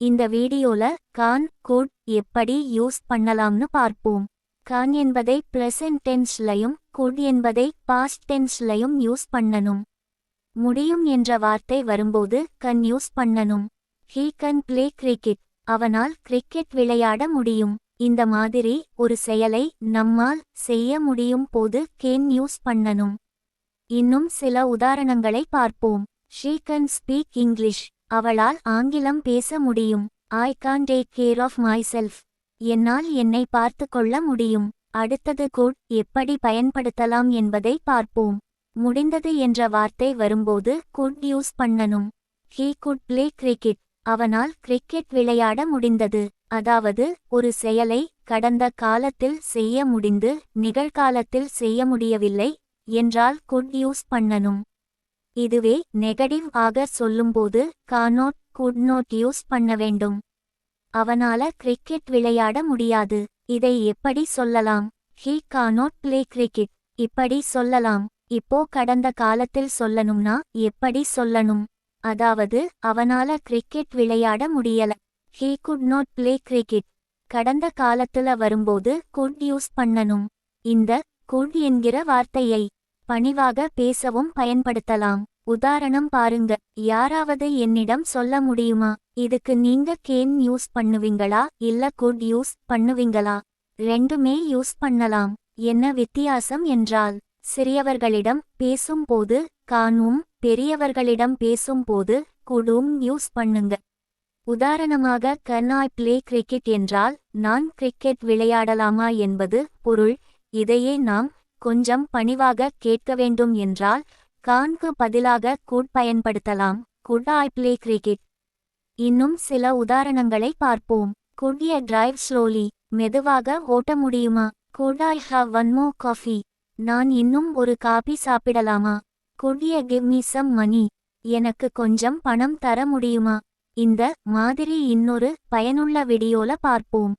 இந்த வீடியோல கான் குட் எப்படி யூஸ் பண்ணலாம்னு பார்ப்போம். கான் என்பதை ப்ரெசன்ட் டென்ஸ்லயும் குட் என்பதை பாஸ்ட் டென்ஸ்லயும் யூஸ் பண்ணணும். முடியும் என்ற வார்த்தை வரும்போது கன் யூஸ் பண்ணணும். He can play cricket. அவனால் கிரிக்கெட் விளையாட முடியும். இந்த மாதிரி ஒரு செயலை நம்மால் செய்ய முடியும் போது கேன் யூஸ் பண்ணணும். இன்னும் சில உதாரணங்களை பார்ப்போம். She can speak English. அவளால் ஆங்கிலம் பேச முடியும். I can't take care of myself. என்னால் என்னை பார்த்து கொள்ள முடியும். அடுத்தது குட் எப்படி பயன்படுத்தலாம் என்பதை பார்ப்போம். முடிந்தது என்ற வார்த்தை வரும்போது குட் யூஸ் பண்ணணும். He could play cricket. அவனால் கிரிக்கெட் விளையாட முடிந்தது. அதாவது ஒரு செயலை கடந்த காலத்தில் செய்ய முடிந்து நிகழ்காலத்தில் செய்ய முடியவில்லை என்றால் குட் யூஸ் பண்ணணும். இதுவே நெகட்டிவ் ஆக சொல்லும்போது கானோட் குட் நோட் யூஸ் பண்ண வேண்டும். அவனால கிரிக்கெட் விளையாட முடியாது. இதை எப்படி சொல்லலாம்? He cannot play cricket. இப்படி சொல்லலாம். இப்போ கடந்த காலத்தில் சொல்லணும்னா எப்படி சொல்லணும்? அதாவது அவனால கிரிக்கெட் விளையாட முடியல. He could not play cricket. கடந்த காலத்துல வரும்போது குட் யூஸ் பண்ணணும். இந்த குட் என்கிற வார்த்தையை பணிவாக பேசவும் பயன்படுத்தலாம். உதாரணம் பாருங்க. யாராவது என்னிடம் சொல்ல முடியுமா? இதுக்கு நீங்க கேன் யூஸ் பண்ணுவீங்களா இல்ல குட் யூஸ் பண்ணுவீங்களா? ரெண்டுமே யூஸ் பண்ணலாம். என்ன வித்தியாசம் என்றால் சிறியவர்களிடம் பேசும்போது கானும் பெரியவர்களிடம் பேசும்போது குடும் யூஸ் பண்ணுங்க. உதாரணமாக கன் ஐ ப்ளே கிரிக்கெட் என்றால் நான் கிரிக்கெட் விளையாடலாமா என்பது பொருள். இதையே நாம் கொஞ்சம் பணிவாக கேட்க வேண்டும் என்றால் கான்க்கு பதிலாக குட் பயன்படுத்தலாம். Could I play cricket. இன்னும் சில உதாரணங்களை பார்ப்போம். Could you drive slowly. மெதுவாக ஓட்ட முடியுமா? Could I have one more coffee. நான் இன்னும் ஒரு காபி சாப்பிடலாமா? Could you give me some money. எனக்கு கொஞ்சம் பணம் தர முடியுமா? இந்த மாதிரி இன்னொரு பயனுள்ள வீடியோல பார்ப்போம்.